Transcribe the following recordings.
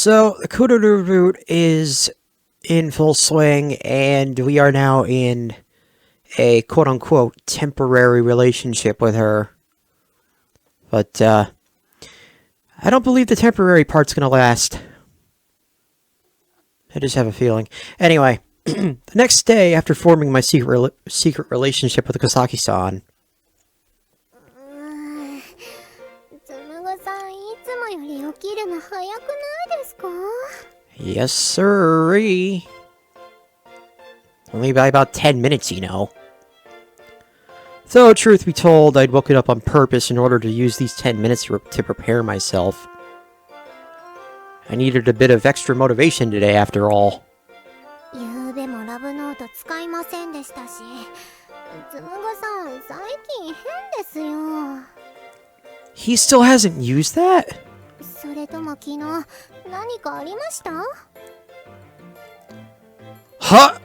So, the Kururu route is in full swing, and we are now in a quote-unquote temporary relationship with her. But, I don't believe the temporary part's gonna last. I just have a feeling. Anyway, the next day, after forming my secret relationship with Kosaki-san... Yes, sirree. Only by about 10 minutes, you know. Though, truth be told, I'd woken up on purpose in order to use these 10 minutes to prepare myself. I needed a bit of extra motivation today, after all. He still hasn't used that? Huh?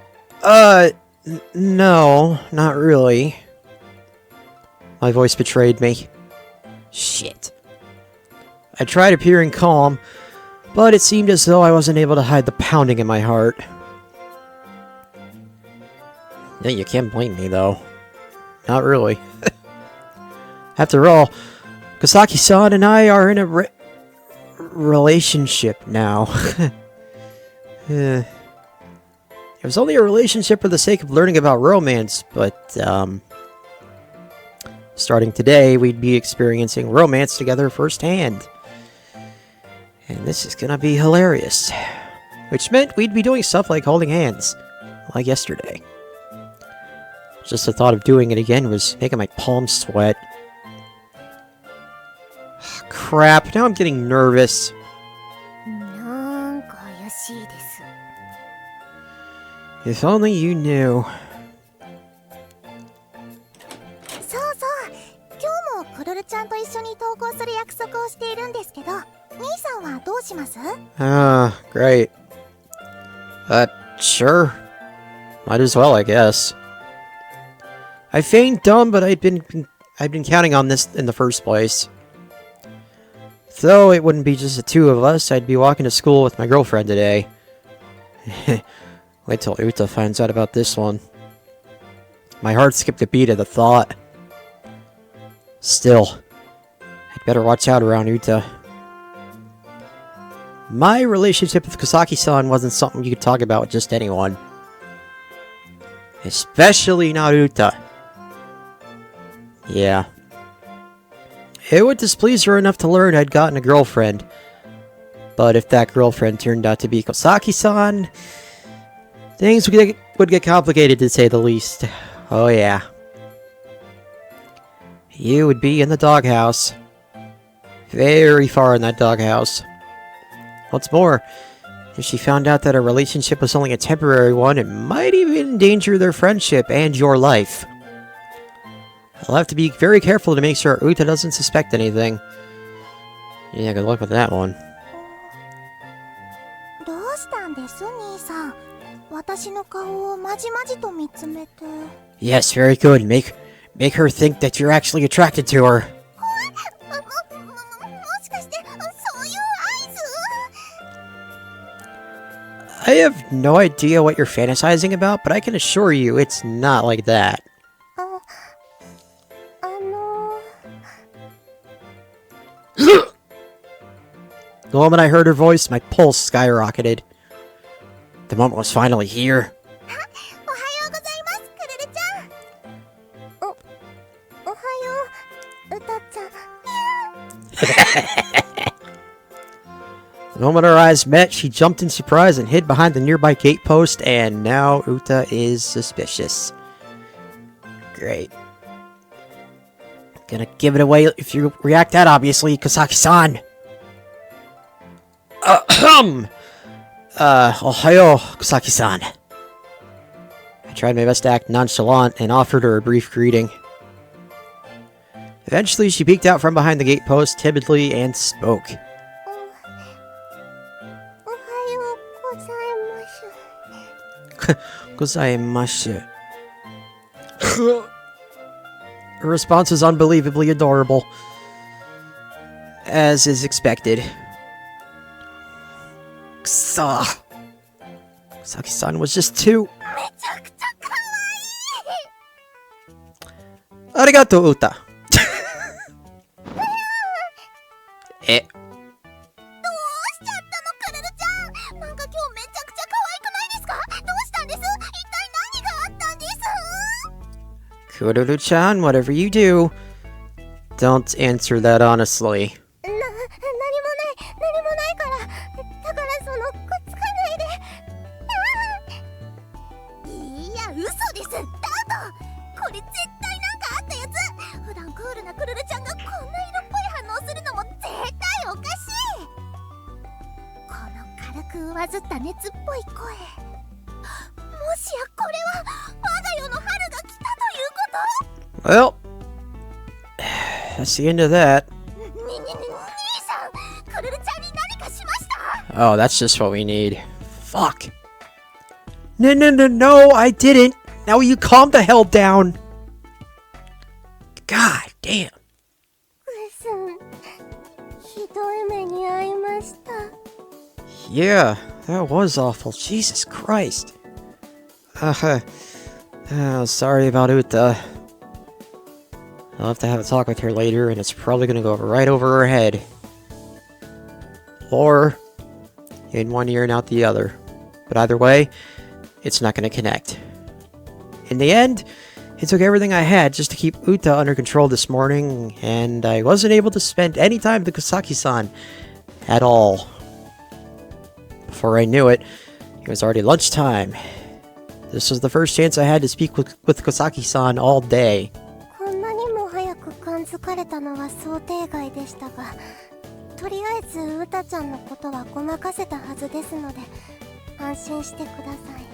No, not really. My voice betrayed me. Shit. I tried appearing calm, but it seemed as though I wasn't able to hide the pounding in my heart. Yeah, you can't blame me, though. Not really. After all, Kosaki-san and I are in a relationship now. It was only a relationship for the sake of learning about romance, but, starting today, we'd be experiencing romance together firsthand. And this is gonna be hilarious. Which meant we'd be doing stuff like holding hands, like yesterday. Just the thought of doing it again was making my palms sweat. Crap, now I'm getting nervous. If only you knew. Great. Sure. Might as well, I guess. I feigned dumb, but I'd been counting on this in the first place. Though it wouldn't be just the two of us, I'd be walking to school with my girlfriend today. Wait till Uta finds out about this one. My heart skipped a beat at the thought. Still, I'd better watch out around Uta. My relationship with Kosaki-san wasn't something you could talk about with just anyone. Especially not Uta. Yeah. It would displease her enough to learn I'd gotten a girlfriend. But if that girlfriend turned out to be Kosaki-san, things would get complicated, to say the least. Oh yeah. You would be in the doghouse. Very far in that doghouse. What's more, if she found out that our relationship was only a temporary one, it might even endanger their friendship and your life. I'll have to be very careful to make sure Uta doesn't suspect anything. Yeah, good luck with that one. Yes, very good. Make her think that you're actually attracted to her. I have no idea what you're fantasizing about, but I can assure you it's not like that. The moment I heard her voice, my pulse skyrocketed. The moment was finally here. The moment our eyes met, she jumped in surprise and hid behind the nearby gate post, and now Uta is suspicious. Great. Gonna give it away if you react that obviously, Kosaki-san. Ohayo, Kosaki-san. I tried my best to act nonchalant and offered her a brief greeting. Eventually, she peeked out from behind the gate post timidly and spoke. Gozaimasu. Her response was unbelievably adorable, as is expected. Kusa. Kusaki-san was just too... めちゃくちゃ可愛い。 Arigato, Uta. え、どうしちゃったの、クルルちゃん。なんか今日めちゃくちゃ可愛くないですか？どうしたんです？一体何があったんです？ Kururu-chan, whatever you do, don't answer that honestly. 何もないから。だからくっつかないで。いや、嘘です。ダウト。これ絶対なんかあったやつ。普段クールなクルルちゃんがこんな色っぽい反応するのも絶対おかしい。この軽く上ずった熱っぽい声。もしやこれは我が世の春が来たということ？ Well, that's the end of that. 兄さん、クルルちゃんに何かしました？ Oh, that's just what we need. Fuck. No, I didn't. Now will you calm the hell down? God damn. ひどい目に遭いました。 Yeah, that was awful. Jesus Christ. Sorry about Uta. I'll have to have a talk with her later, and it's probably gonna go right over her head. Or in one ear and out the other. But either way, it's not gonna connect. In the end, it took everything I had just to keep Uta under control this morning, and I wasn't able to spend any time with Kusaki-san at all. Before I knew it, it was already lunchtime. This was the first chance I had to speak with Kusaki-san all day. こんなにも早く感づかれたのは想定外でしたが、とりあえずウタちゃんのことはごまかせたはずですので、安心してください。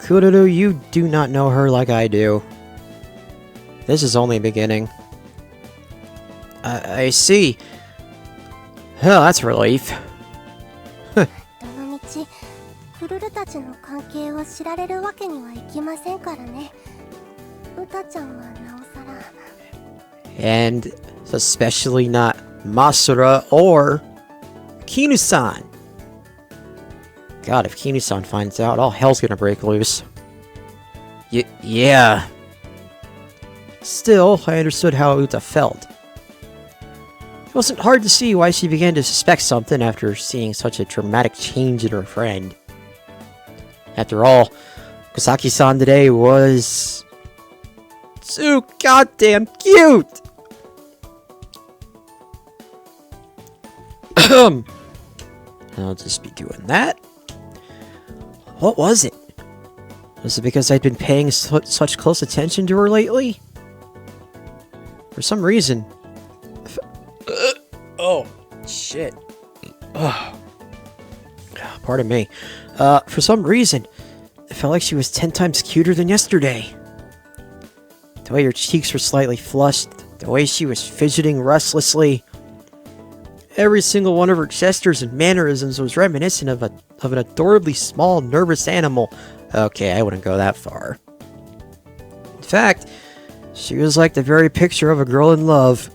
Kururu, you do not know her like I do. This is only a beginning. I see. Well, that's relief. どのみち、クルルたちの関係を知られるわけにはいきませんからね。ウタちゃんはなおさら。 And especially not Masura or Kinu-san. God, if Kinu-san finds out, all hell's gonna break loose. Yeah. Still, I understood how Uta felt. It wasn't hard to see why she began to suspect something after seeing such a dramatic change in her friend. After all, Kusaki-san today was... too goddamn cute! I'll just be doing that. What was it? Was it because I'd been paying such close attention to her lately? For some reason... oh, shit. Pardon me. For some reason, it felt like she was 10 times cuter than yesterday. The way her cheeks were slightly flushed, the way she was fidgeting restlessly. Every single one of her gestures and mannerisms was reminiscent of an adorably small, nervous animal. Okay, I wouldn't go that far. In fact, she was like the very picture of a girl in love.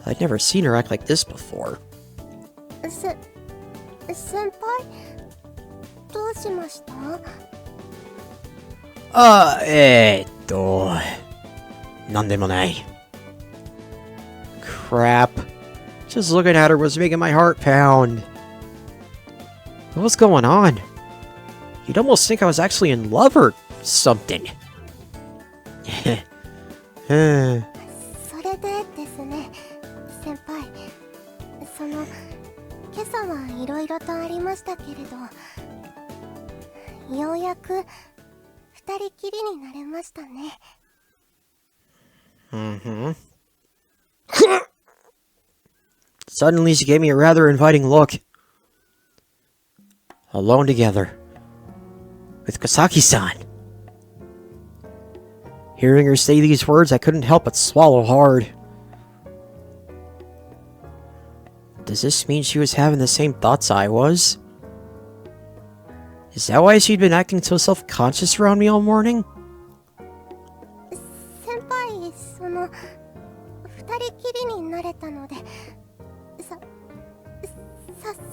I'd never seen her act like this before. 先輩、どうしました？なんでもない. Crap. Just looking at her was making my heart pound. What's going on? You'd almost think I was actually in love or something. それでですね、先輩。今朝はいろいろとありましたけれど、ようやく二人きりになれましたね。Mm-hmm. Suddenly she gave me a rather inviting look. Alone together. With Kusaki-san. Hearing her say these words, I couldn't help but swallow hard. Does this mean she was having the same thoughts I was? Is that why she'd been acting so self-conscious around me all morning? 先輩、二人きりになれたので、早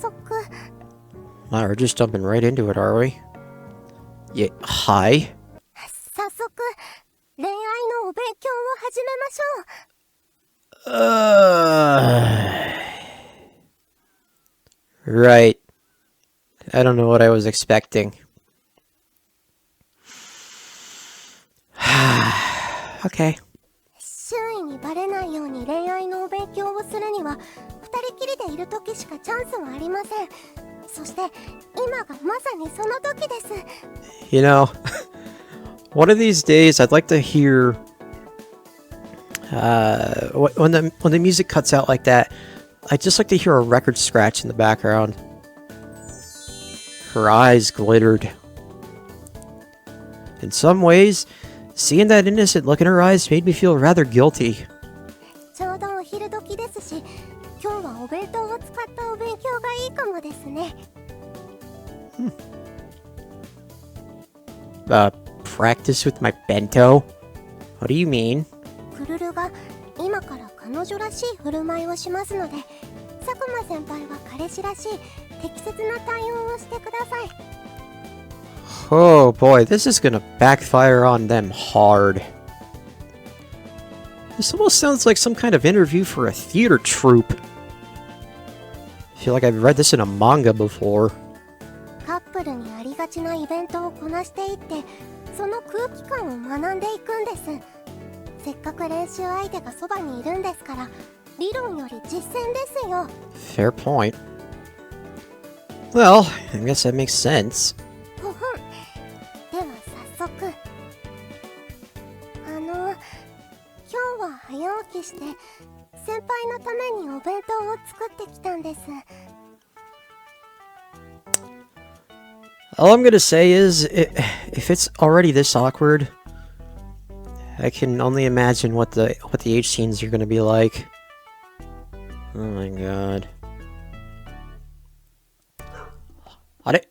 速。Wow, we're just jumping right into it, are we? Yeah, hi? 早速恋愛のお勉強を始めましょう。Right. I don't know what I was expecting. Okay. 周囲にバレないように恋愛のお勉強をするには二人きりでいる時しかチャンスはありません。そして今がまさにその時です。You know, one of these days I'd like to hear when the music cuts out like that, I'd just like to hear a record scratch in the background. Her eyes glittered. In some ways, seeing that innocent look in her eyes made me feel rather guilty. ちょうどお昼時ですし、今日はお弁当を使ったお勉強がいいかもですね。Practice with my bento? What do you mean? クルルが今から彼女らしい振る舞いをしますので、佐久間先輩は彼氏らしい適切な対応をしてください。Oh boy, this is gonna backfire on them hard. This almost sounds like some kind of interview for a theater troupe. I feel like I've read this in a manga before. カップルにありがちなイベントをこなしていって、その空気感を学んでいくんです。せっかく練習相手がそばにいるんですから、理論より実践ですよ。Fair point. Well, I guess that makes sense. ほほん。では早速。今日は早起きして先輩のためにお弁当を作ってきたんです。All I'm gonna say is, if it's already this awkward, I can only imagine what the H scenes are gonna be like. Oh my god. あれ？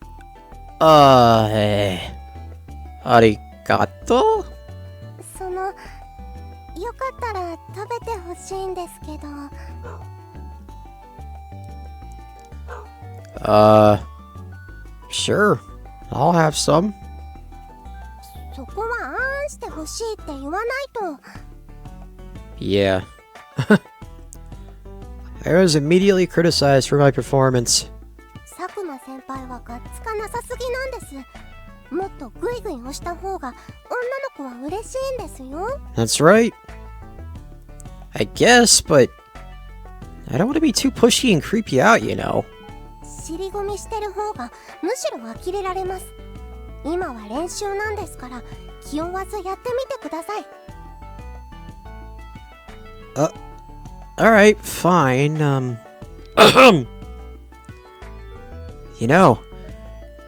ありがとう？よかったら食べてほしいんですけど。Sure. I'll have some. そこはあーんしてほしいって言わないと。Yeah. I was immediately criticized for my performance. 佐久間先輩はガッツかなさすぎなんです。もっとグイグイ押した方が女の子は嬉しいんですよ。That's right. I guess, but I don't want to be too pushy and creep you out, you know. 尻込みしてる方がむしろ呆れられます。今は練習なんですから気負わずやってみてください。Alright, fine. You know,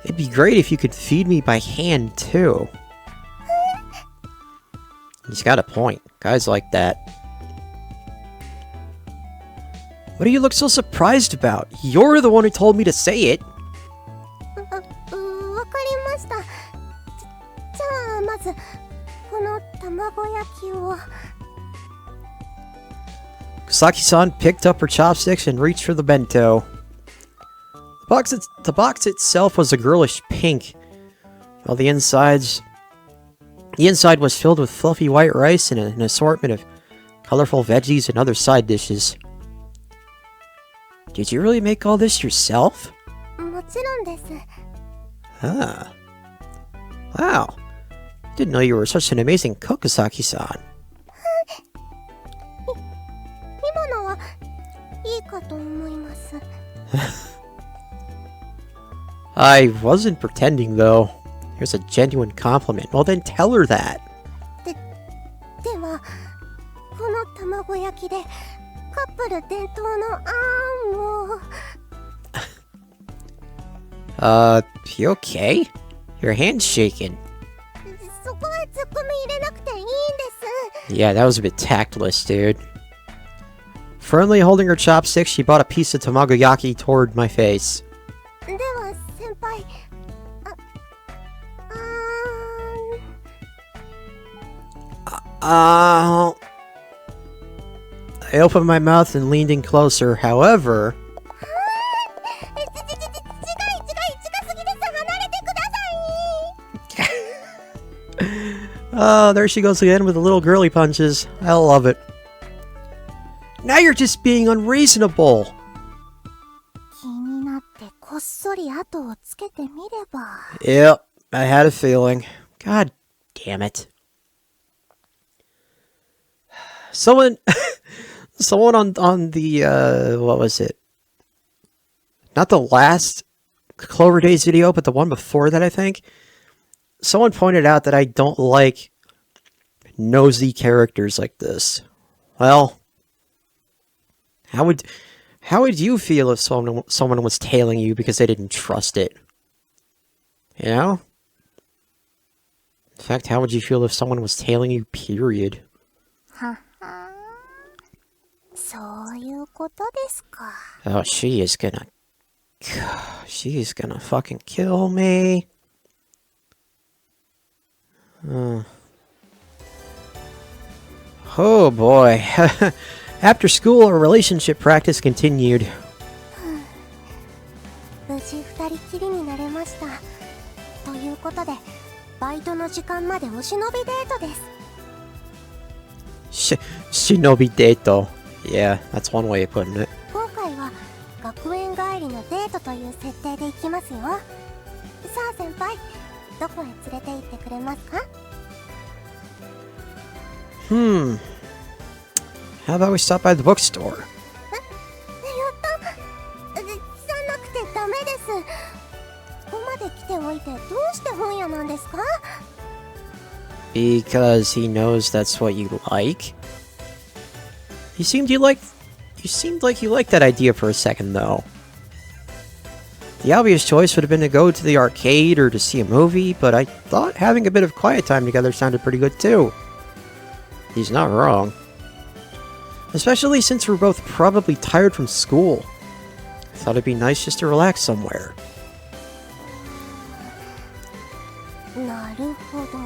it'd be great if you could feed me by hand, too. He's got a point. Guys like that. What do you look so surprised about? You're the one who told me to say it. わかりました。じゃあまずこの卵焼きを。Kusaki-san picked up her chopsticks and reached for the bento. The box itself was a girlish pink, while the inside was filled with fluffy white rice and an assortment of colorful veggies and other side dishes. Did you really make all this yourself? もちろんです。Huh. Wow. Didn't know you were such an amazing cook, Kusaki-san. 今のはいいかと思います。I wasn't pretending, though. Here's a genuine compliment. Well, then tell her that. ではこの卵焼きでカップル伝統のあんを。You okay? Your hand's shaking. そこはツッコミ入れなくていいんです。Yeah, that was a bit tactless, dude. Firmly holding her chopsticks, she brought a piece of tamagoyaki toward my face. では先輩、I opened my mouth and leaned in closer. However, Oh, there she goes again with the little girly punches. I love it. Now you're just being unreasonable. 気になってこっそり後をつけてみれば。 Yep, I had a feeling. God damn it. Someone on the, what was it? Not the last Clover Days video, but the one before that, I think. Someone pointed out that I don't like nosy characters like this. Well, how would you feel if someone was tailing you because they didn't trust it? You know? In fact, how would you feel if someone was tailing you, period? ははそういうことですか。 Oh, she is gonna fucking kill me. Oh boy. After school, our relationship practice continued. 無事二人きりになれました。ということで、バイトの時間までお忍びデートです。Shinobi Dato. Yeah, that's one way of putting it. 今回は学園帰りのデートという設定で行きますよ。さあ先輩、どこへ連れて行ってくれますか？ How about we stop by the bookstore? やったじゃなくてダメです。ここまで来ておいてどうして本屋なんですか？ Because he knows that's what you like. You seemed like you liked that idea for a second, though. The obvious choice would have been to go to the arcade or to see a movie, but I thought having a bit of quiet time together sounded pretty good too. He's not wrong. Especially since we're both probably tired from school. I thought it'd be nice just to relax somewhere. なるほど。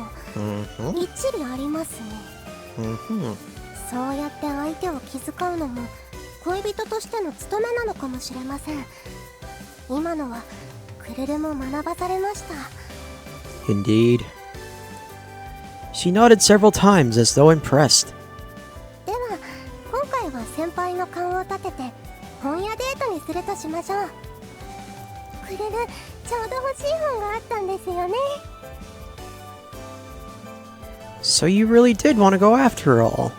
一理ありますね。そうやって相手を気遣うのも恋人としての務めなのかもしれません。今のはクルルも学ばされました。 Indeed. She nodded several times as though impressed. では今回は先輩の勘を立てて本屋デートにするとしましょう。クルル、ちょうど欲しい本があったんですよね。 So you really did want to go after all.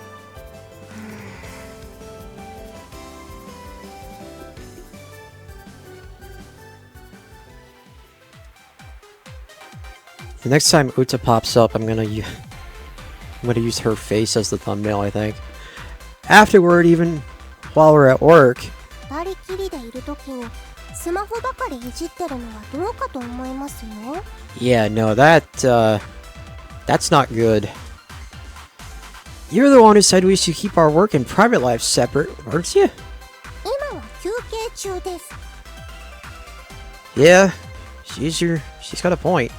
The next time Uta pops up, I'm gonna use her face as the thumbnail, I think. Afterward, even while we're at work. 二人きりでいるときにスマホばかりいじってるのはどうかと思いますよ。 Yeah, no, that's not good. You're the one who said we should keep our work and private lives separate, weren't you? 今は休憩中です。 Yeah, she's got a point.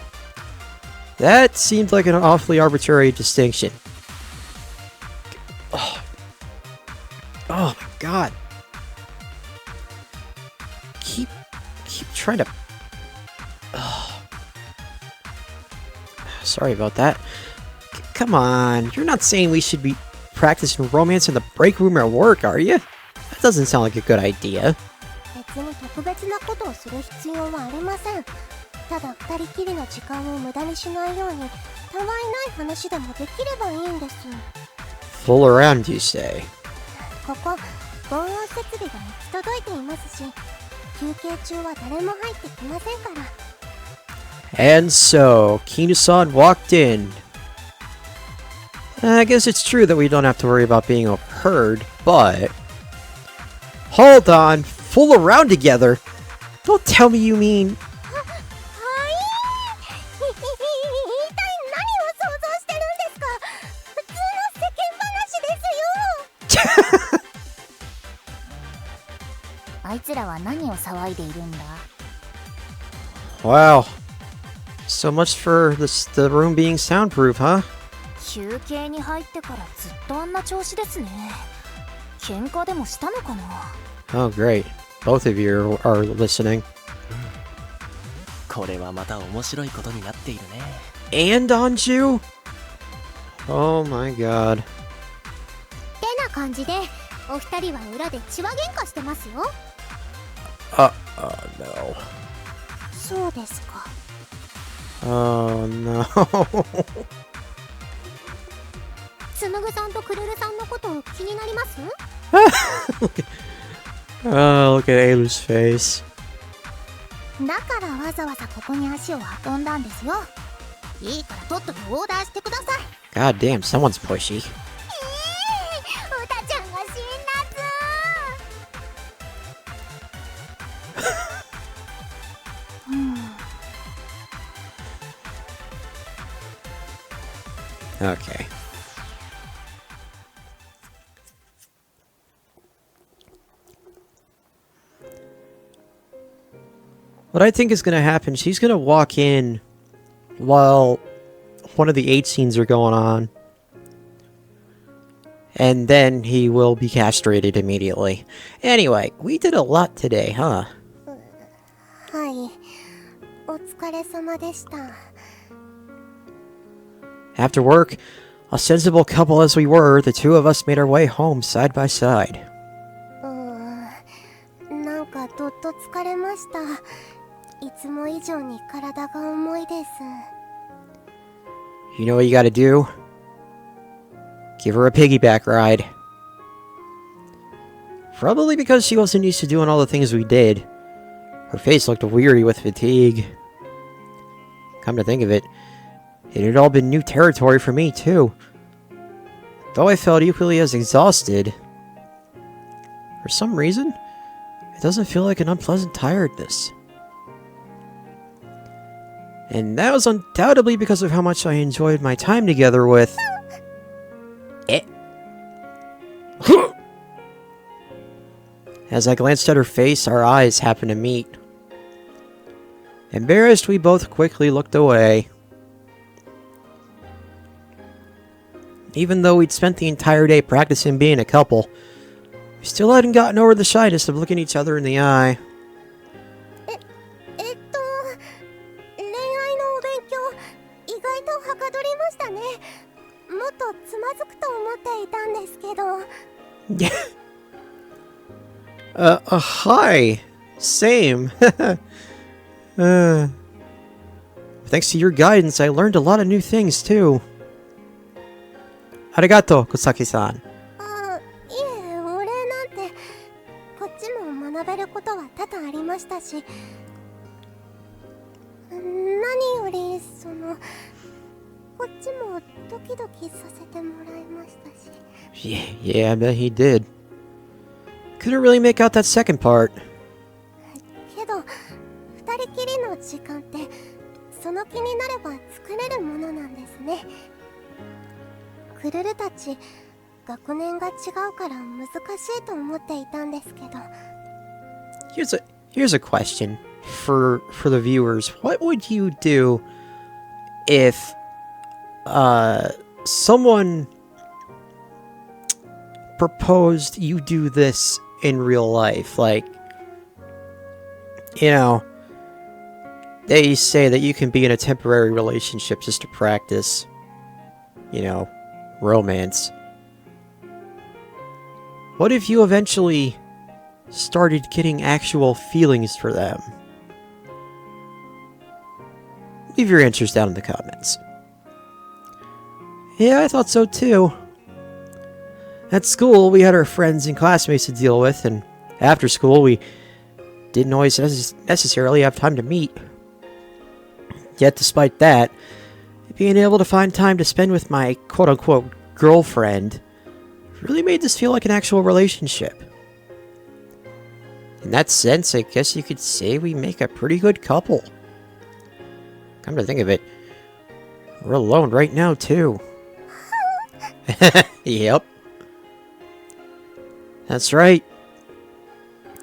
That seemed like an awfully arbitrary distinction. Oh my god. Keep trying to... Sorry about that. Come on, you're not saying we should be practicing romance in the break room at work, are you? That doesn't sound like a good idea. 別に特別なことをする必要はありません。ただ二人きりの時間を無駄にしないようにたわいない話でもできればいいんです。 Fool around, you say? ここ防音設備が行き届いていますし休憩中は誰も入ってきませんから。 And so, Kinu-san walked in. I guess it's true that we don't have to worry about being overheard, but... Hold on! Fool around together? Don't tell me you mean... はい一体何を想像してるんですか。普通の世間話ですよ。あいつらは何を騒いでいるんだ。 Wow. So much for the room being soundproof, huh? 休憩に入ってからずっとあんな調子ですね。喧嘩でもしたのかな。 Oh, great. Both of you are listening. これはまた面白いことになっているね。 And Anju? Oh my god. てな感じでお二人は裏で血話喧嘩してますよ。 Oh no. そうですか。 Oh no. つむぐさんとくるるさんのこと気になります？ Oh, look at Ailu's face. だからわざわざここに足を運んだんですよ。いいからとっととオーダーしてください。 God damn, someone's pushy. うたちゃんが辛辣。Okay. What I think is gonna happen, she's gonna walk in while one of the 8 scenes are going on. And then he will be castrated immediately. Anyway, we did a lot today, huh? はい、お疲れ様でした。 After work, a sensible couple as we were, the two of us made our way home side by side. なんかどっと疲れました。いつも以上に体が重いです。 You know what you gotta do? Give her a piggyback ride. Probably because she wasn't used to doing all the things we did. Her face looked weary with fatigue. Come to think of it, it had all been new territory for me, too. Though I felt equally as exhausted, for some reason, it doesn't feel like an unpleasant tiredness. And that was undoubtedly because of how much I enjoyed my time together with... As I glanced at her face, our eyes happened to meet. Embarrassed, we both quickly looked away. Even though we'd spent the entire day practicing being a couple, we still hadn't gotten over the shyness of looking each other in the eye. 恋愛のお勉強、意外とはかどりましたね。もっとつまずくと思っていたんですけど。Hi. Same. Thanks to your guidance, I learned a lot of new things, too. Arigato, Kusaki-san. いえ、お礼なんて、こっちも学べることは多々ありましたし、何より、こっちもドキドキさせてもらいましたし。Yeah, I bet he did. Couldn't really make out that second part. けど、二人きりの時間って、その気になれば作れるものなんですね。クルルたち、学年が違うから難しいと思っていたんですけど。Here's a question for the viewers. What would you do if someone proposed you do this in real life? Like, you know, they say that you can be in a temporary relationship just to practice, you know, romance. What if you eventually started getting actual feelings for them? Leave your answers down in the comments. Yeah, I thought so too. At school, we had our friends and classmates to deal with, and after school, we didn't always necessarily have time to meet. Yet, despite that, being able to find time to spend with my quote-unquote girlfriend really made this feel like an actual relationship. In that sense, I guess you could say we make a pretty good couple. Come to think of it, we're alone right now, too. Yep. That's right.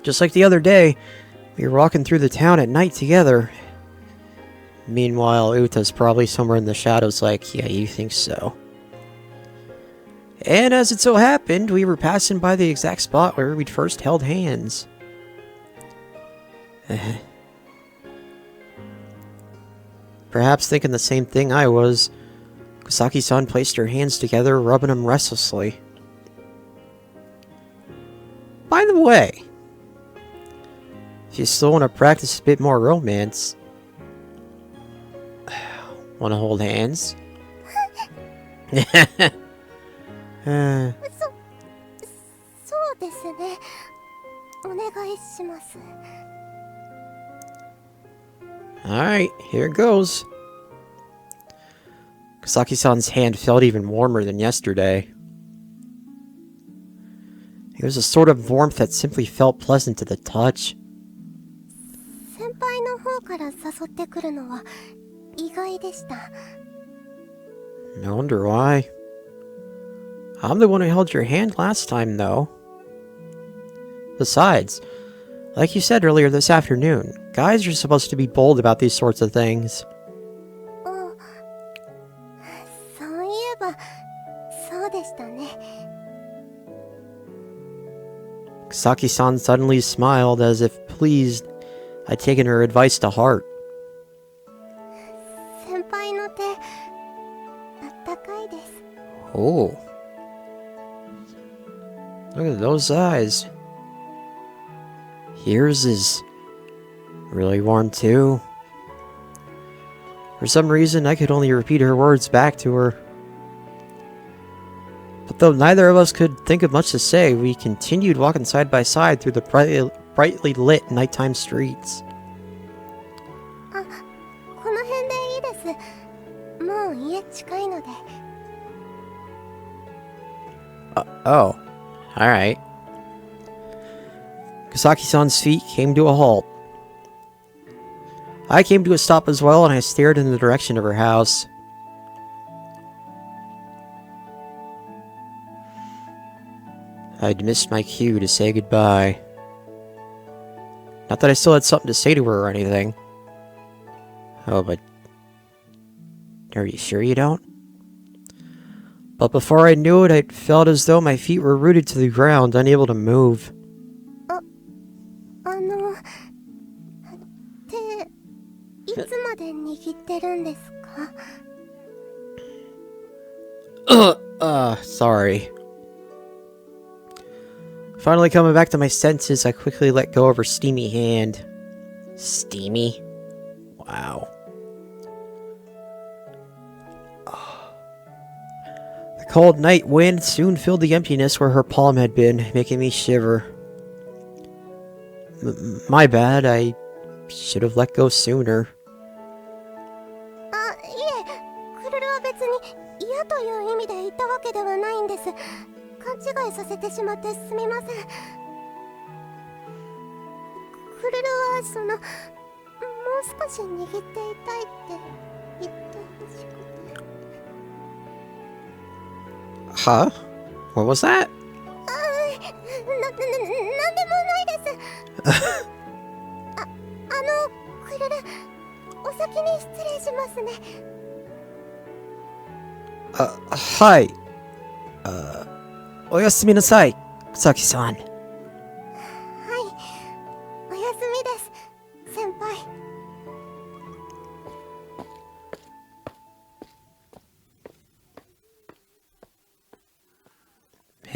Just like the other day, we were walking through the town at night together. Meanwhile, Uta's probably somewhere in the shadows like, yeah, you think so. And as it so happened, we were passing by the exact spot where we'd first held hands. Perhaps thinking the same thing I was, Kusaki-san placed her hands together, rubbing them restlessly. By the way, if you still want to practice a bit more romance, want to hold hands? そうですね。お願いします。Alright, here it goes. Kusaki-san's hand felt even warmer than yesterday. It was a sort of warmth that simply felt pleasant to the touch. 先輩の方から誘ってくるのは意外でした。I wonder why. I'm the one who held your hand last time, though. Besides, like you said earlier this afternoon, guys are supposed to be bold about these sorts of things. そういえば、そうでしたね。Kusaki-san suddenly smiled as if pleased I'd taken her advice to heart. 先輩の手、あったかいです。 Oh. Look at those eyes. Yours is really warm too. For some reason, I could only repeat her words back to her. But though neither of us could think of much to say, we continued walking side by side through the brightly lit nighttime streets. あ、この辺でいいです。もう家近いので。Oh. Alright. Kusaki-san's feet came to a halt. I came to a stop as well, and I stared in the direction of her house. I'd missed my cue to say goodbye. Not that I still had something to say to her or anything. Oh, but... Are you sure you don't? But before I knew it, I felt as though my feet were rooted to the ground, unable to move. 手、いつまで握ってるんですか？ Sorry. Finally coming back to my senses, I quickly let go of her steamy hand. Steamy? Wow. The cold night wind soon filled the emptiness where her palm had been, making me shiver. My bad, I should have let go sooner. あ、いえ、クルルは別に嫌という意味で言ったわけではないんです。勘違いさせてしまってすみません。クルルはもう少し握っていたいって言ってほしくて。Huh? What was that? なんでもないです。クルル、お先に失礼しますね。Hi. おやすみなさい、Kusaki-san. はい、おやすみです、先輩。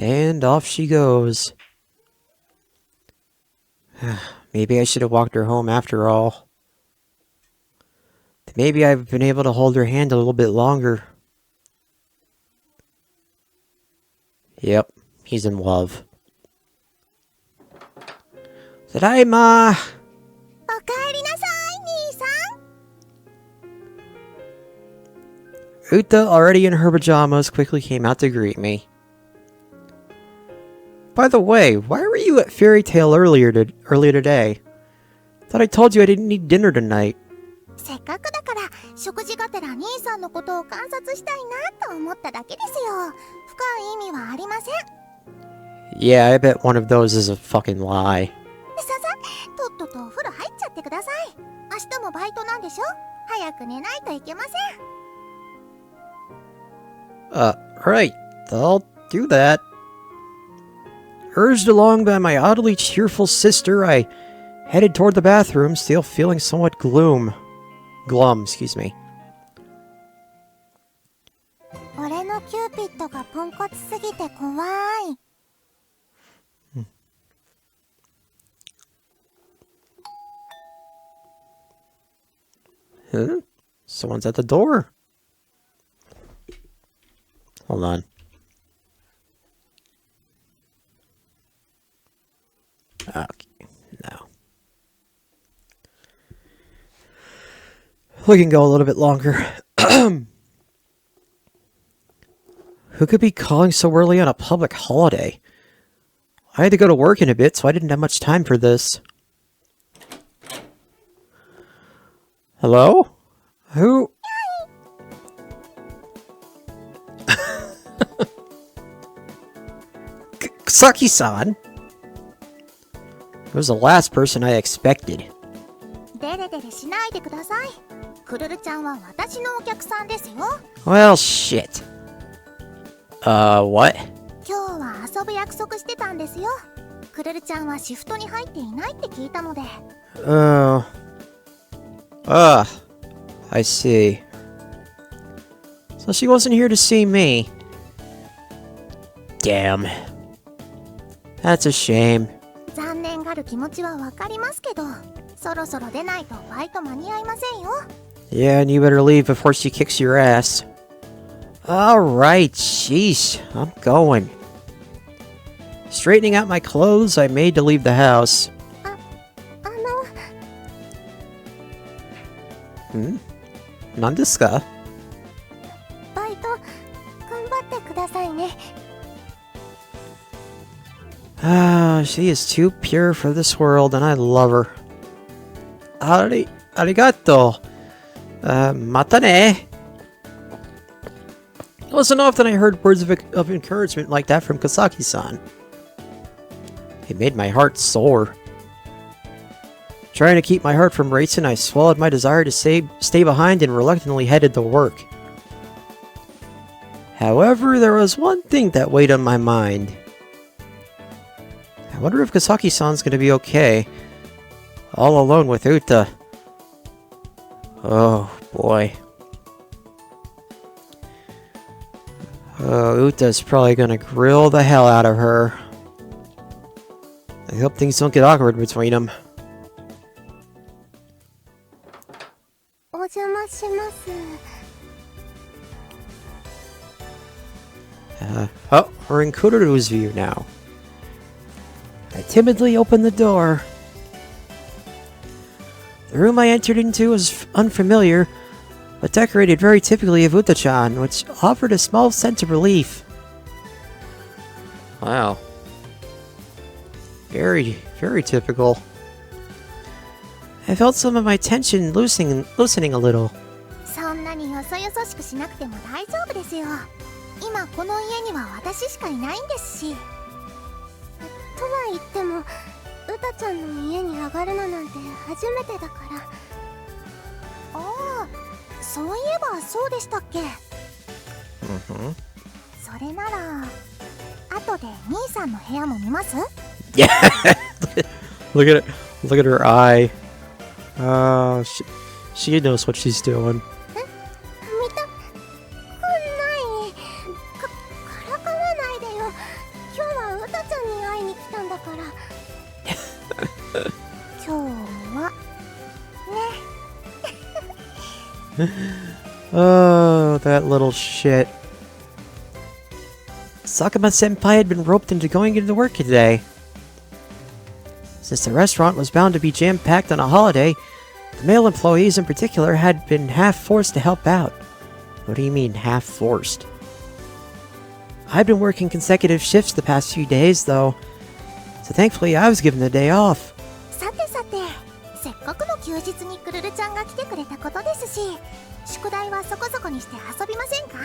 And off she goes. Maybe I should have walked her home after all. Maybe I've been able to hold her hand a little bit longer. Yep, he's in love. Tadaima! おかえりなさい、兄さん。 Uta, already in her pajamas, quickly came out to greet me. By the way, why were you at Fairy Tale earlier today? Thought I told you I didn't need dinner tonight. せっかくだから食事がてら兄さんのことを観察したいなと思っただけですよ。深い意味はありません。 Yeah, I bet one of those is a fucking lie. ささ、とっととお風呂入っちゃってください。明日もバイトなんでしょ？早く寝ないといけません。Right. I'll do that. Urged along by my oddly cheerful sister, I headed toward the bathroom, still feeling somewhat glum, excuse me. ーピッドがポンコツすぎて怖い。Huh? Someone's at the door. Hold on. Okay, no. We can go a little bit longer. Who could be calling so early on a public holiday? I had to go to work in a bit, so I didn't have much time for this. Hello? Who? Saki-san? It was the last person I expected. デレデレしないでください。クルルちゃんは私のお客さんですよ。Well, shit. What? 今日は遊ぶ約束してたんですよ。クルルちゃんはシフトに入っていないって聞いたので。I see. So she wasn't here to see me. Damn. That's a shame. 残念がる気持ちはわかりますけど、そろそろ出ないとバイト間に合いませんよ。Yeah, and you better leave before she kicks your ass. Alright, sheesh. I'm going. Straightening out my clothes, I made to leave the house. 何ですか? バイト頑張ってくださいね。She is too pure for this world, and I love her. Arigato. Mata ne. It wasn't often I heard words of encouragement like that from Kasaki-san. It made my heart sore. Trying to keep my heart from racing, I swallowed my desire to stay behind and reluctantly headed to work. However, there was one thing that weighed on my mind. I wonder if Kasaki-san's gonna be okay. All alone with Uta. Oh, boy. Uta's probably gonna grill the hell out of her. I hope things don't get awkward between them. お邪魔します。Oh, we're in Kururu's view now. I timidly opened the door. The room I entered into was unfamiliar, but decorated very typically of Uta-chan, which offered a small sense of relief. Wow. Very, very typical. I felt some of my tension loosening a little. そんなによそよそしくしなくても大丈夫ですよ。今この家には私しかいないんですし。とは言っても、ウタちゃんの家に上がるのなんて初めてだから。ああ、そういえばそうでしたっけ。それなら、後で兄さんの部屋も見ます？ Yeah. Look at her eye. She knows what she's doing. 見たくない。からかわないでよ。今日はウタちゃんに会いに来たんだから。今日はね。Oh, that little shit. Sakuma-senpai had been roped into going into work today. Since the restaurant was bound to be jam-packed on a holiday, the male employees in particular had been half-forced to help out. What do you mean, half-forced? I'd been working consecutive shifts the past few days, though, so thankfully I was given the day off. さてさて、せっかくの休日にクルルちゃんが来てくれたことですし、宿題はそこそこにして遊びませんか？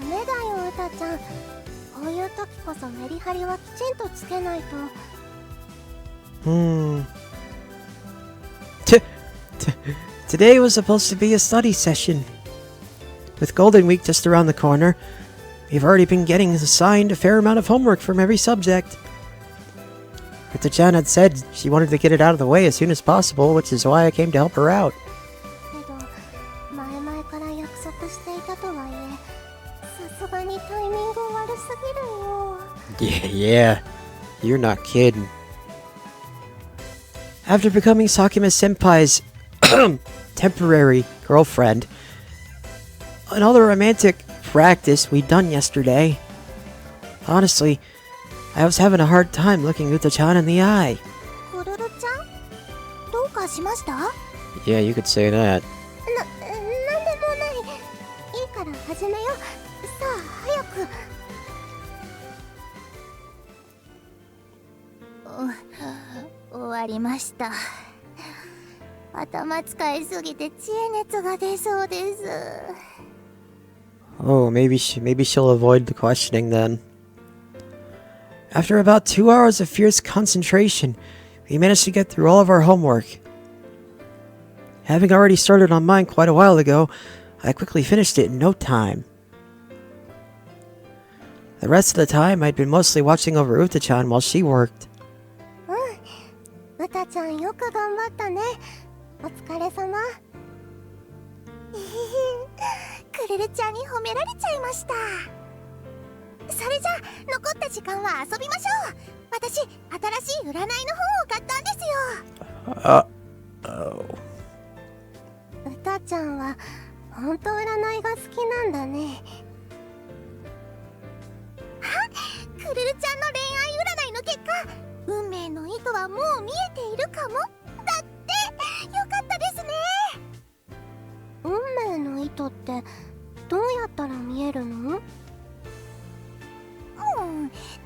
ダメだよ、ウタちゃん。こういう時こそメリハリはきちんとつけないと。Today was supposed to be a study session. With Golden Week just around the corner, we've already been getting assigned a fair amount of homework from every subject. Rita-chan had said she wanted to get it out of the way as soon as possible, which is why I came to help her out. けど、前々から約束していたとはいえ、Yeah, you're not kidding. After becoming Sakuma-senpai's temporary girlfriend, and all the romantic practice we done yesterday, honestly, I was having a hard time looking Uta-chan in the eye. クルルちゃんどうかしました？ Yeah, you could say that. なんでもない。いいから始めよう。さあ早く。終わりました。頭使いすぎて知恵熱が出そうです。 Oh, maybe she'll avoid the questioning then. After about 2 hours of fierce concentration, we managed to get through all of our homework. Having already started on mine quite a while ago, I quickly finished it in no time. The rest of the time, I'd been mostly watching over Uta-chan while she worked. うたちゃんよく頑張ったね。お疲れ様。クルルちゃんに褒められちゃいました。それじゃあ残った時間は遊びましょう。私新しい占いの本を買ったんですよ。うたちゃんは本当占いが好きなんだね。あ、クルルちゃんの恋愛占いの結果、運命の糸はもう見えているかも。だってよかったですね。運命の糸ってどうやったら見えるの？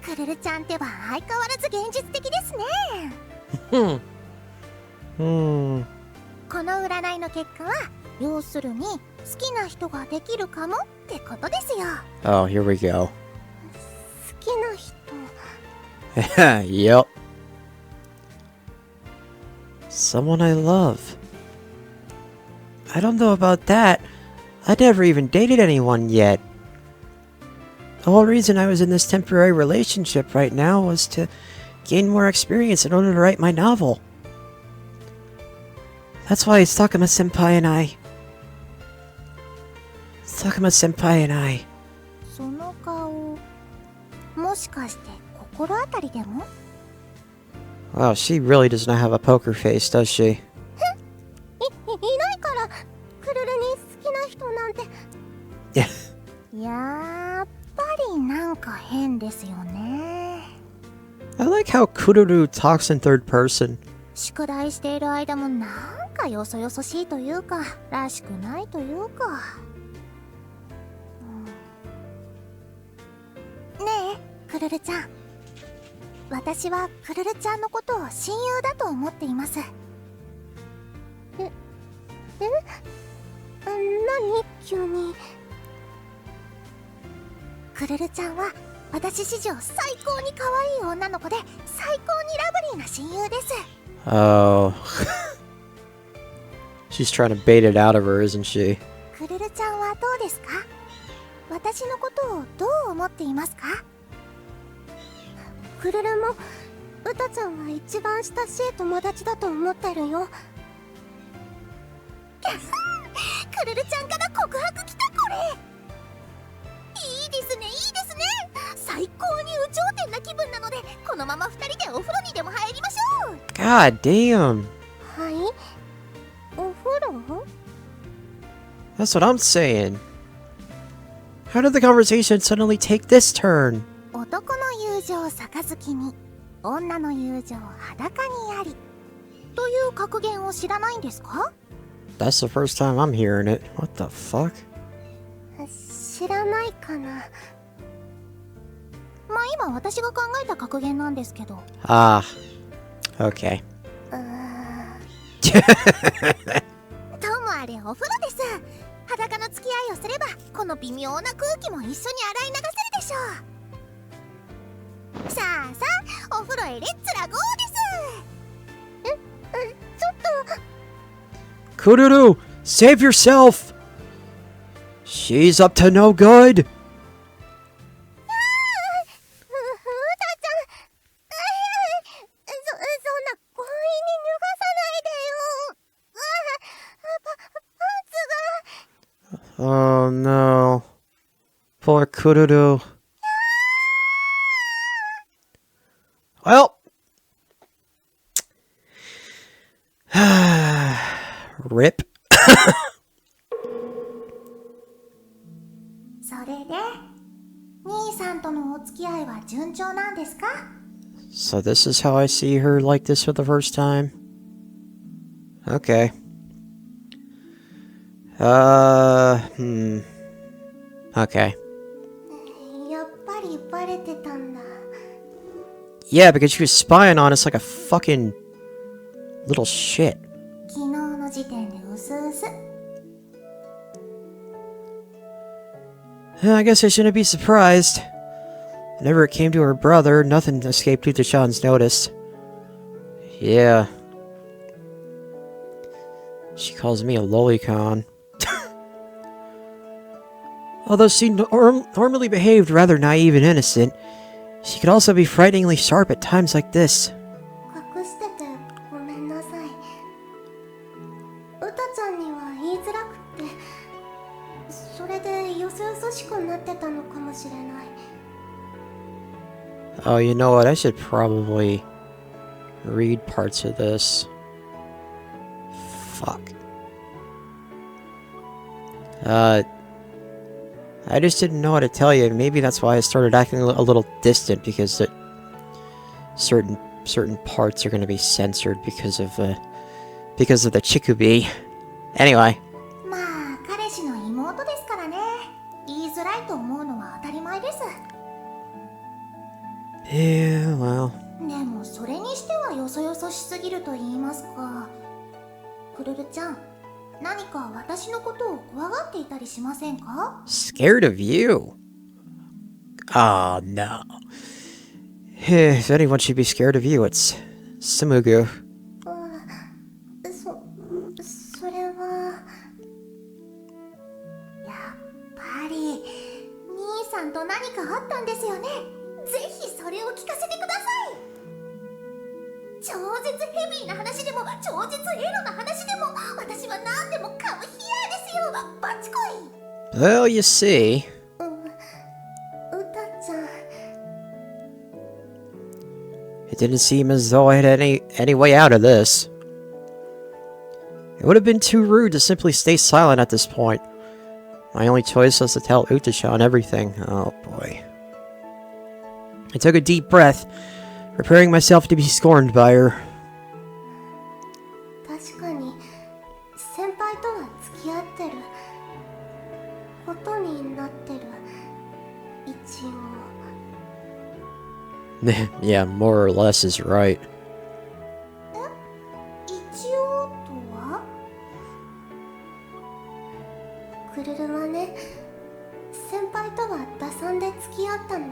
クルルちゃんっては相変わらず現実的ですね。この占いの結果は要するに好きな人ができるかもってことですよ。 Oh, here we go. 好きな人。Yep. Someone I love. I don't know about that. I never even dated anyone yet. The whole reason I was in this temporary relationship right now was to gain more experience in order to write my novel. That's why Sakuma-senpai and I... その顔、もしかして心当たりでも？ Wow, she really does not have a poker face, does she? いないからクルルに好きな人なんて。やっぱりなんか変ですよね。 I like how Kururu talks in third person. 宿題している間もなんかよそよそしいというからしくないというか。ねえクルルちゃん、私はクルルちゃんのことを親友だと思っています。何急に。クルルちゃんは私史上最高に可愛い女の子で最高にラブリーな親友です。 Oh. She's trying to bait it out of her, isn't she? クルルちゃんはどうですか？私のことをどう思っていますか？クルルもウタちゃんが一番親しい友達だと思ってるよ。クルルちゃんから告白来た。これいいですね、いいですね。最高に有頂天な気分なので、このまま2人でお風呂にでも入りましょう。 God damn. はい、お風呂？ That's what I'm saying. How did the conversation suddenly take this turn? 男の友情杯に、女の友情裸にありという格言を知らないんですか？ That's the first time I'm hearing it. What the fuck? 知らないかな。まあ今私が考えた格言なんですけど。Ah. Okay. ともあれお風呂です。裸の付き合いをすればこの微妙な空気も一緒に洗い流せるでしょう。さあさあお風呂へレッツラゴーです。ちょっと Kururu, save yourself! She's up to no good! そんな怖いに脱がさないでよ。パンツが。 Oh no. Poor Kururu. Well. Rip. それで兄さんとのお付き合いは順調なんですか？ So this is how I see her like this for the first time? Okay. Okay. やっぱりバレてたんだ。 Yeah, because she was spying on us like a fucking little shit. 昨日の時点でうすうす。 I guess I shouldn't be surprised. Whenever it came to her brother, nothing escaped Uta-chan's notice. Yeah. She calls me a lolicon. Although she normally behaved rather naive and innocent, she could also be frighteningly sharp at times like this. 隠しててごめんなさい。うたちゃんには言いづらくって、それでよそよそしくなってたのかもしれない。 Oh, you know what? I should probably read parts of this. Fuck. I just didn't know how to tell you. Maybe that's why I started acting a little distant, because certain parts are going to be censored because of the Chikubi. Anyway. まあ彼氏の妹ですからね。言いづらいと思うのは当たり前です。 Yeah, well. でもそれにしてはよそよそしすぎると言いますか。くるるちゃん、何か私のことを怖がっていたりしませんか？ Scared of you? Oh, no. If anyone should be scared of you, it's Sumugu. それはやっぱり兄さんと何かあったんですよね。ぜひそれを聞かせてください。超絶ヘビーな話でも超絶エロな話でも私は何でもカムヒアですよ。バッチコイ。 Well, you see. うたちゃん。 It didn't seem as though I had any way out of this. It would have been too rude to simply stay silent at this point. My only choice was to tell Uta-chan everything. Oh boy. I took a deep breath, preparing myself to be scorned by her. 確かに先輩とは付き合ってることになってる。一応。 Yeah, more or less is right. 一応とは？くるるはね、先輩とは打算で付き合ったの。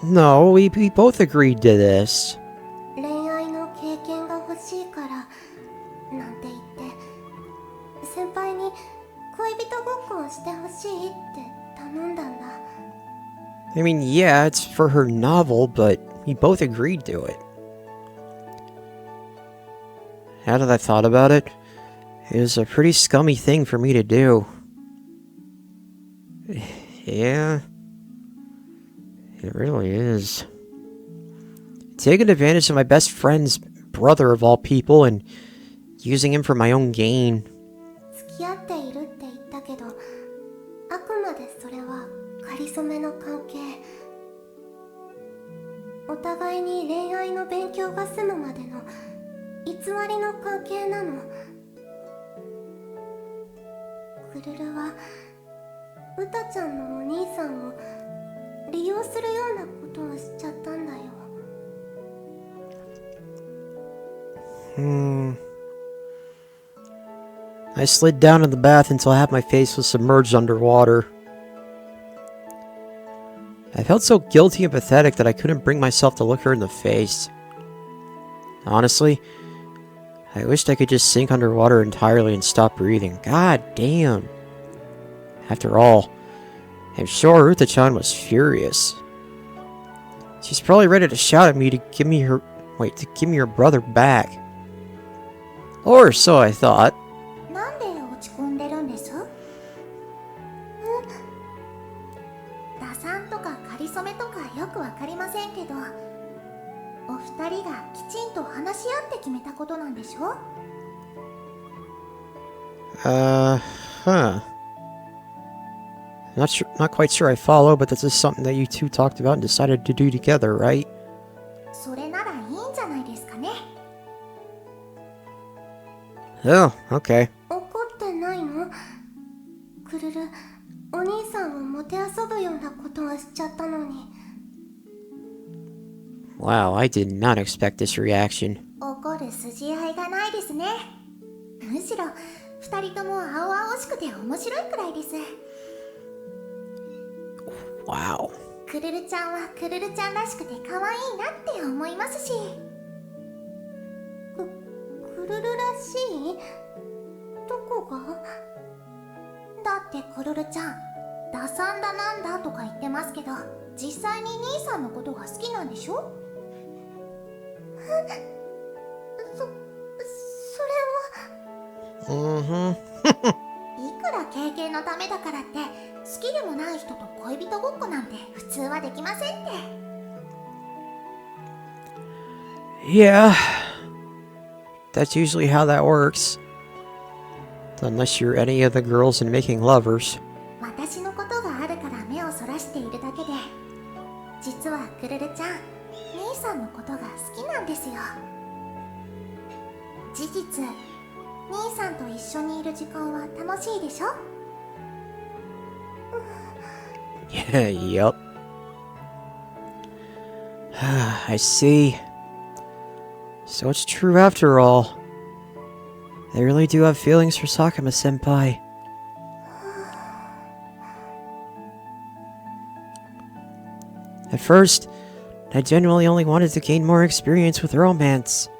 No, we both agreed to this. 恋愛の経験が欲しいからなんて言って先輩に恋人ごっこをしてほしいって頼んだんだ。 I mean, yeah, it's for her novel, but we both agreed to it. Now that I thought about it, it was a pretty scummy thing for me to do. Yeah, it really is. Taking advantage of my best friend's brother of all people and using him for my own gain. 付き合っているって言ったけど、あくまでそれは仮初めの関係。お互いに恋愛の勉強が済むまでの偽りの関係なの。くるるはうたちゃんのお兄さんを利用するようなことをしちゃったんだよ。 I slid down in the bath until half my face was submerged underwater. I felt so guilty and pathetic that I couldn't bring myself to look her in the face. Honestly, I wished I could just sink underwater entirely and stop breathing. God damn. After all, I'm sure Uta-chan was furious. She's probably ready to shout at me to give me her brother back. Or so I thought. なんで落ち込んでるんです？打算とか仮初めとかよくわかりませんけど、Huh. Not quite sure I follow, but this is something that you two talked about and decided to do together, right? それならいいんじゃないですかね。 Oh, okay. 怒ってないの？クルル、お兄さんをもてあそぶようなことをしちゃったのに。 Wow, I did not expect this reaction. 怒る筋合いがないですね。むしろ二人とも青々しくて面白いくらいです。 Wow. クルルちゃんはクルルちゃんらしくて可愛いなって思いますし。クルルらしい？どこが？だってクルルちゃん、打算だなんだとか言ってますけど、実際に兄さんのことが好きなんでしょ？それは。いくら経験のためだからって好きでもない人と恋人ごっこなんて普通はできませんって。 Yeah. That's usually how that works. Unless you're any of the girls in Making Lovers. 私のことがあるから目をそらしているだけで、実はクルルちゃん、兄さんのことが好きなんですよ。事実、兄さんと一緒にいる時間は楽しいでしょ？ Yeah, yup. I see. So it's true after all. I really do have feelings for Sakuma-senpai. At first, I genuinely only wanted to gain more experience with romance.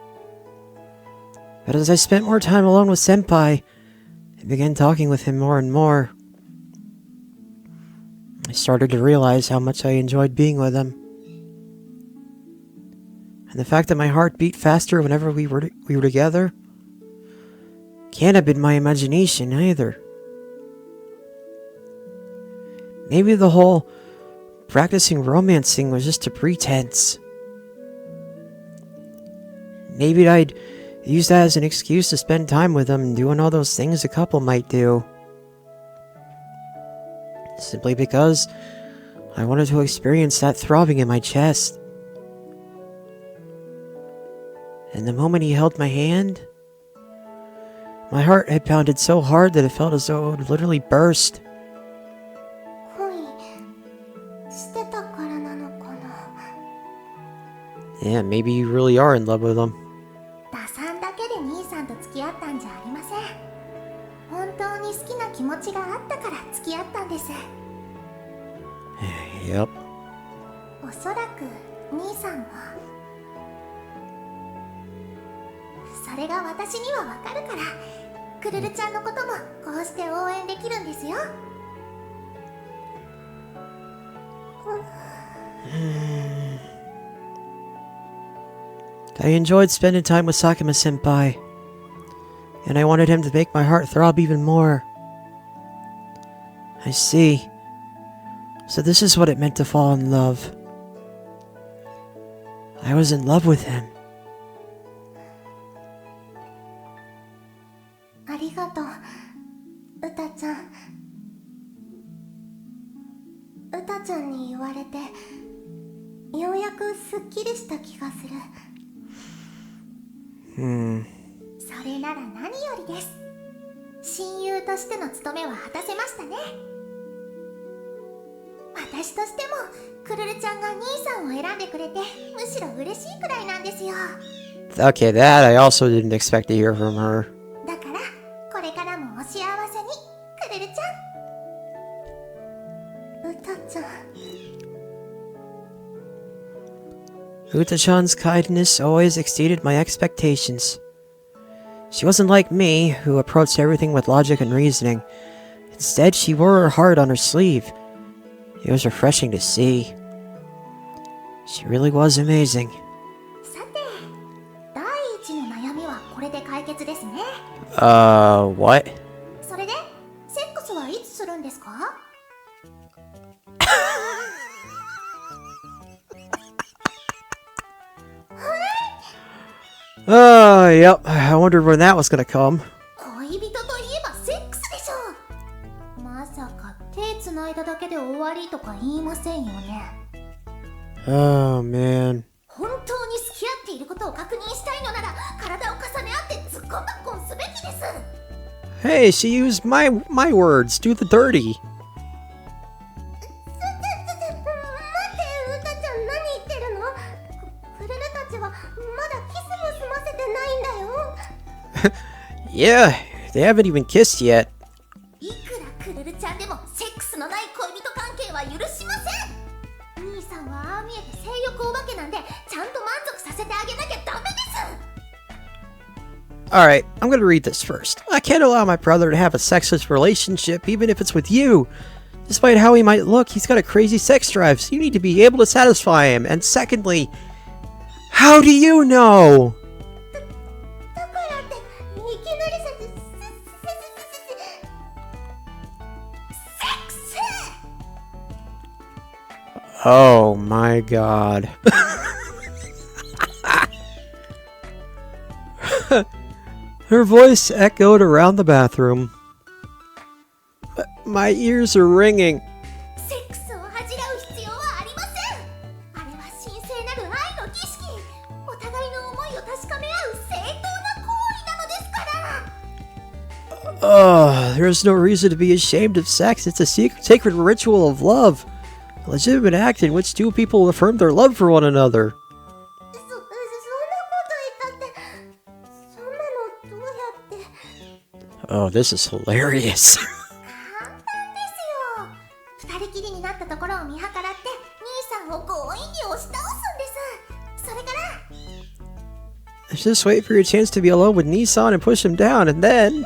But as I spent more time alone with Senpai, I began talking with him more and more. I started to realize how much I enjoyed being with him. And the fact that my heart beat faster whenever we were together can't have been my imagination either. Maybe the whole practicing romance thing was just a pretense. Maybe I'd use that as an excuse to spend time with him, doing all those things a couple might do. Simply because I wanted to experience that throbbing in my chest. And the moment he held my hand, my heart had pounded so hard that it felt as though it would literally burst. 恋してたからなのかな。 Yeah, maybe you really are in love with him. 打算だけで兄さんと付き合ったんじゃありません。本当に好きな気持ちがあったから付き合ったんです。 Yep. おそらく兄さんも。それが私にはわかるから、クルルちゃんのこともこうして応援できるんですよ。I enjoyed spending time with Sakuma-senpai, and I wanted him to make my heart throb even more. I see. So this is what it meant to fall in love. I was in love with him. ありがとう、うたちゃん。うたちゃんに言われて、ようやくすっきりした気がする。それなら何よりです。親友としての務めは果たせましたね。私としてもクルルちゃんが兄さんを選んでくれてむしろ嬉しいくらいなんですよ。 Okay, that I also didn't expect to hear from her. だからこれからもお幸せに、クルルちゃん。うたちゃん。 Uta-chan's kindness always exceeded my expectations. She wasn't like me, who approached everything with logic and reasoning. Instead, she wore her heart on her sleeve. It was refreshing to see. She really was amazing. さて、第一の悩みはこれで解決ですね。 What? それで、セックスはいつするんですか？ Yep. I wondered when that was gonna come. 恋人といえばセ間だけで終わりとか言いませんよね。 Oh, man. 本当に付き合っていることを確認したいのなら体を重ね合ってズッコンバッコンすべきです。 Hey, she used my words. Do the dirty. 待ってウタちゃん、何言ってるの？クルルたちはまだキスも済ませてないんだよ。 Yeah, they haven't even kissed yet. いくらクルルちゃんでもセックスのない恋人関係は許しません。兄さんはああ見えて性欲お化けなんでちゃんと満足させてあげなきゃダメです。 Alright, I'm gonna read this first. I can't allow my brother to have a sexless relationship, even if it's with you. Despite how he might look, he's got a crazy sex drive, so you need to be able to satisfy him. And secondly, how do you know? だからっていきなりセックス。 Oh my god. Her voice echoed around the bathroom. My ears are ringing. セックスを恥じらう必要はありません。あれは神聖なる愛の儀式。お互いの思いを確かめ合う正当な行為なのですから。 There's no reason to be ashamed of sex. It's a sacred ritual of love. A legitimate act in which two people affirm their love for one another. そんなこと言ったってそんなのどうやって。 Oh, this is hilarious. 簡単ですよ。二人きりになったところを見計らって兄さんを強引に押し倒すんです。それから Just wait for your chance to be alone with Nissan and push him down, and then...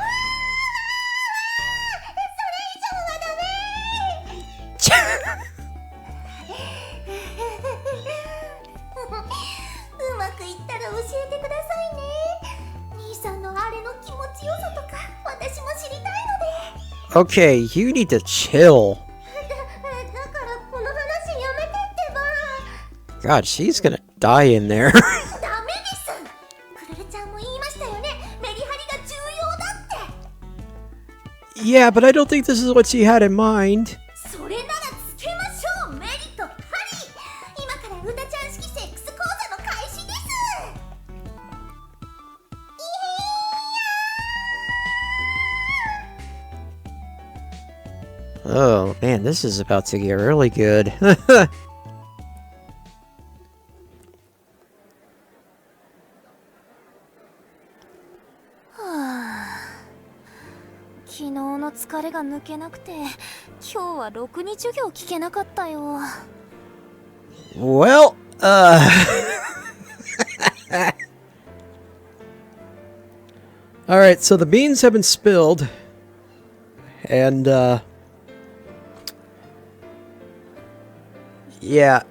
うまくいったら教えてくださいね。兄さんのあれの気持ちよさとか私も知りたいので。 Okay, you need to chill. だからこの話やめてってば。 God, she's gonna die in there. ダメです。クルルちゃんも言いましたよね。メリハリが重要だって。 Yeah, but I don't think this is what she had in mind. それならつけましょう。メリとハリ。今からウタちゃん式セックス講座の開始です。 Oh, man, this is about to get really good. 昨日の疲れが抜けなくて今日はろくに授業聞けなかったよ。 Well, Alright, so the beans have been spilled. And, yeah.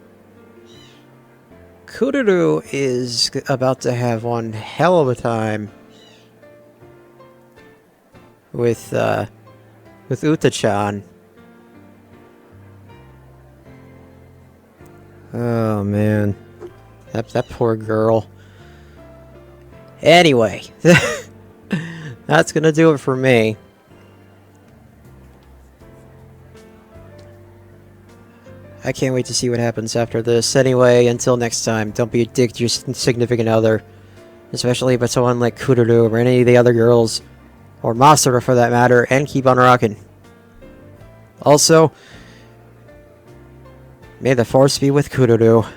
Kururu is about to have one hell of a time with Uta-chan. Oh, man. That poor girl. Anyway. That's gonna do it for me. I can't wait to see what happens after this. Anyway, until next time, don't be a dick to your significant other. Especially if it's someone like Kururu or any of the other girls. Or Masaru for that matter. And keep on rocking. Also, may the force be with Kururu.